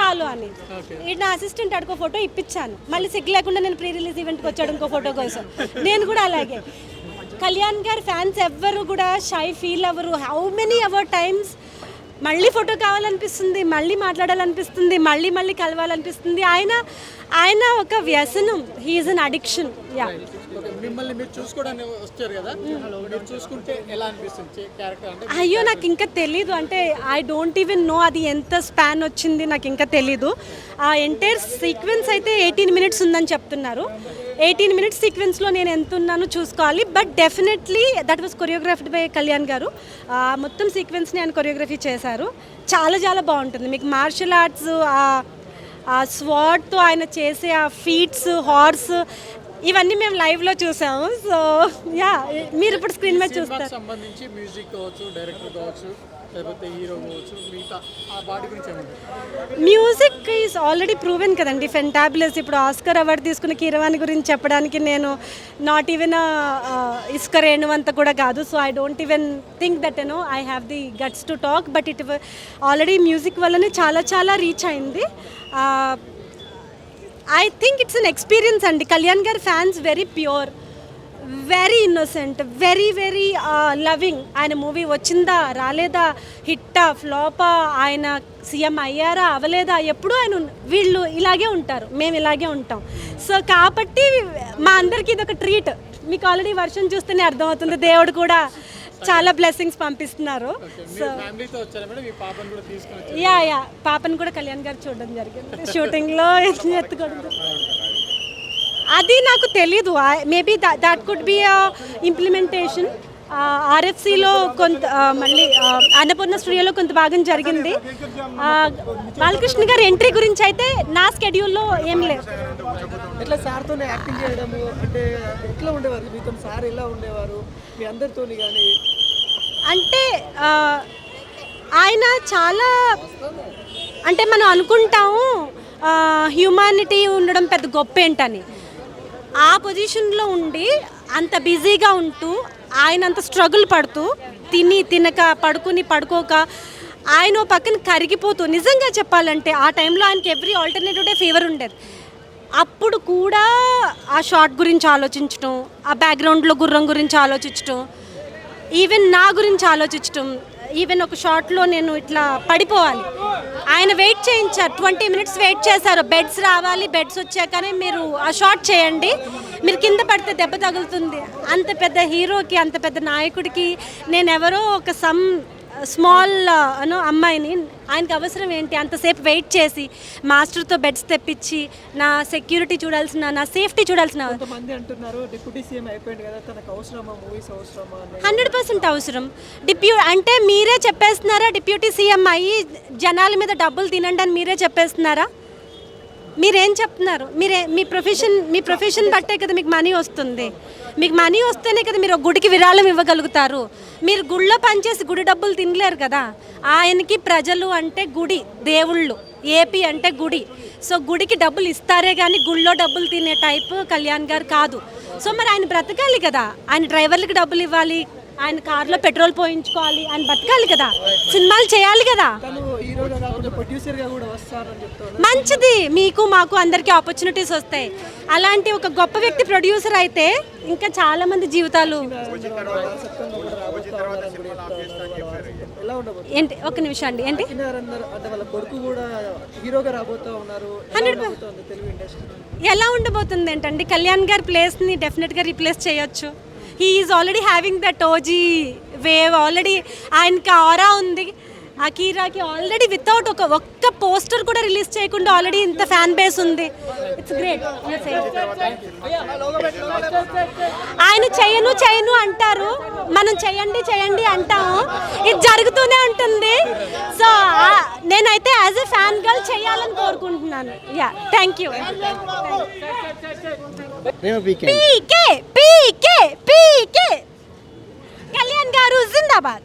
చాలు అని. నా అసిస్టెంట్ అడుకో ఫోటో ఇప్పించాను, మళ్ళీ సిగ్గు లేకుండా నేను ప్రీ రిలీజ్ ఈవెంట్కి వచ్చాడు ఇంకో ఫోటో కోసం. నేను కూడా అలాగే. కళ్యాణ్ గారి ఫ్యాన్స్ ఎవ్వరు కూడా షై ఫీల్ అవ్వరు. హౌ మెనీ అవర్ టైమ్స్ మళ్ళీ ఫోటో కావాలనిపిస్తుంది, మళ్ళీ మాట్లాడాలనిపిస్తుంది, మళ్ళీ మళ్ళీ కలవాలనిపిస్తుంది. ఆయన ఒక వ్యసనం, హీఈస్ అన్ అడిక్షన్. యా. మిమ్మల్ని మీరు చూసుకోవడానికి వచ్చారు కదా, మీరు చూసుకుంటే ఎలా అనిపిస్తుంది క్యారెక్టర్ అంటే? అయ్యో నాకు ఇంకా తెలీదు, అంటే ఐ డోంట్ ఈవెన్ నో అది ఎంత స్పాన్ వచ్చింది నాకు ఇంకా తెలీదు. ఆ ఎంటైర్ సీక్వెన్స్ అయితే 18 minutes ఉందని చెప్తున్నారు. 18 minutes సీక్వెన్స్లో నేను ఎంత ఉన్నానో చూసుకోవాలి. But definitely that was choreographed by Kalyan గారు. మొత్తం సీక్వెన్స్ని ఆయన కొరియోగ్రఫీ చేశారు. చాలా చాలా బాగుంటుంది. మీకు మార్షల్ ఆర్ట్స్, ఆ స్వాట్తో ఆయన చేసే ఆ ఫీట్స్, హార్స్, ఇవన్నీ మేము లైవ్లో చూసాము. సో యా, మీరు ఇప్పుడు స్క్రీన్ మీద చూస్తారు. సంబంధించి మ్యూజిక్ కావచ్చు, డైరెక్టర్ కావచ్చు, లేకపోతే హీరో కావచ్చు, మిగతా ఆ వాటి గురించి ఏమంటారు? మ్యూజిక్ ఈజ్ ఆల్రెడీ ప్రూవెన్ కదండి, ఫెంటాబులస్. ఇప్పుడు ఆస్కర్ అవార్డు తీసుకున్న కీరవాణి గురించి చెప్పడానికి నేను నాట్ ఈవెన్ ఇసుక రేణువంత కూడా కాదు. So I don't even think that I have the guts to talk. But it already music వల్లనే చాలా చాలా రీచ్ అయింది. I think it's an experience అండి. కళ్యాణ్ గారి fans very pure, very innocent, very very loving. ఆయన మూవీ వచ్చిందా రాలేదా, హిట్టా ఫ్లాపా, ఆయన సీఎం అయ్యారా అవ్వలేదా, ఎప్పుడూ ఆయన వీళ్ళు ఇలాగే ఉంటారు, మేము ఇలాగే ఉంటాం. సో కాబట్టి మా అందరికీ ఇది ఒక ట్రీట్. మీకు ఆల్రెడీ వర్షం చూస్తేనే అర్థమవుతుంది, దేవుడు కూడా చాలా బ్లెస్సింగ్స్ పంపిస్తున్నారు. సో యా, పాపను కూడా కళ్యాణ్ గారు చూడడం జరిగింది షూటింగ్లో ఎత్తుకోవడం. అది నాకు తెలీదు. Maybe that could be implementation. ఆర్ఎఫ్సిలో కొంత, మళ్ళీ అన్నపూర్ణ స్టూడియోలో కొంత భాగం జరిగింది. బాలకృష్ణ గారి ఎంట్రీ గురించి అయితే నా స్కెడ్యూల్లో ఏం లేదు. ఎట్లా సార్తో యాక్టింగ్ చేయడము అంటే ఎట్లా ఉండేవారు మీతో? సార్ ఎలా ఉండేవారు మీ అందరితో? కానీ అంటే ఆయన చాలా, అంటే మనం అనుకుంటాము హ్యూమానిటీ ఉండడం పెద్ద గొప్ప ఏంటని. ఆ పొజిషన్లో ఉండి అంత బిజీగా ఉంటూ, ఆయన అంత స్ట్రగుల్ పడుతూ, తినక పడుకోక, ఆయన పక్కన కరిగిపోతూ, నిజంగా చెప్పాలంటే ఆ టైంలో ఆయనకి ఎవ్రీ ఆల్టర్నేటివ్ డే ఫీవర్ ఉండేది. అప్పుడు కూడా ఆ షార్ట్ గురించి ఆలోచించటం, ఆ బ్యాక్గ్రౌండ్లో గుర్రం గురించి ఆలోచించటం, ఈవెన్ నా గురించి ఆలోచించటం. ఈవెన్ ఒక షార్ట్లో నేను ఇట్లా పడిపోవాలి, ఆయన వెయిట్ చేయించారు, 20 minutes వెయిట్ చేశారు. బెడ్స్ రావాలి, బెడ్స్ వచ్చాకనే మీరు ఆ షార్ట్ చేయండి, మీరు కింద పడితే దెబ్బ తగులుతుంది. అంత పెద్ద హీరోకి, అంత పెద్ద నాయకుడికి నేను ఎవరో ఒక స్మాల్ అమ్మాయిని, ఆయనకు అవసరం ఏంటి అంతసేపు వెయిట్ చేసి మాస్టర్తో బెడ్స్ తెప్పించి నా సెక్యూరిటీ చూడాల్సిన, నా సేఫ్టీ చూడాల్సిన. 100% అవసరం. అంటే మీరే చెప్పేస్తున్నారా డిప్యూటీ సీఎం అయ్యి జనాల మీద డబ్బులు తినండి అని మీరే చెప్పేస్తున్నారా? మీరేం చెప్తున్నారు? మీ ప్రొఫెషన్ బట్టే కదా మీకు మనీ వస్తుంది. మీకు మనీ వస్తేనే కదా మీరు గుడికి విరాళం ఇవ్వగలుగుతారు. మీరు గుళ్ళో పనిచేసి గుడి డబ్బులు తినలేరు కదా. ఆయనకి ప్రజలు అంటే గుడి, దేవుళ్ళు, ఏపీ అంటే గుడి. సో గుడికి డబ్బులు ఇస్తారే కానీ గుళ్ళో డబ్బులు తినే టైప్ కళ్యాణ్ గారు కాదు. సో మరి ఆయన బ్రతకాలి కదా, ఆయన డ్రైవర్లకి డబ్బులు ఇవ్వాలి, ఆయన కార్లో పెట్రోల్ పోయించుకోవాలి, ఆయన బతకాలి కదా, సినిమాలు చేయాలి కదా. మంచిది, మీకు మాకు అందరికీ ఆపర్చునిటీస్ వస్తాయి. అలాంటి ఒక గొప్ప వ్యక్తి ప్రొడ్యూసర్ అయితే ఇంకా చాలా మంది జీవితాలు. ఏంటి, ఒక్క నిమిషం అండి, ఏంటి? ఎలా ఉండబోతుంది ఏంటండి? కళ్యాణ్ గారి ప్లేస్ని డెఫినెట్గా రీప్లేస్ చేయొచ్చు. He is already having that OG wave. Already ఆయనకి ఆరా ఉంది. అకీరాకి ఆల్రెడీ వితౌట్ ఒక్క పోస్టర్ కూడా రిలీజ్ చేయకుండా ఆల్రెడీ ఇంత ఫ్యాన్ బేస్ ఉంది. It's great. ఆయన చేయను అంటారు, మనం చేయండి అంటాము, ఇది జరుగుతూనే ఉంటుంది. సో నేనైతే యాజ్ ఎ ఫ్యాన్ గర్ల్ చేయాలని కోరుకుంటున్నాను. Yeah, thank you. PK Kalyan గారు జిందాబాద్.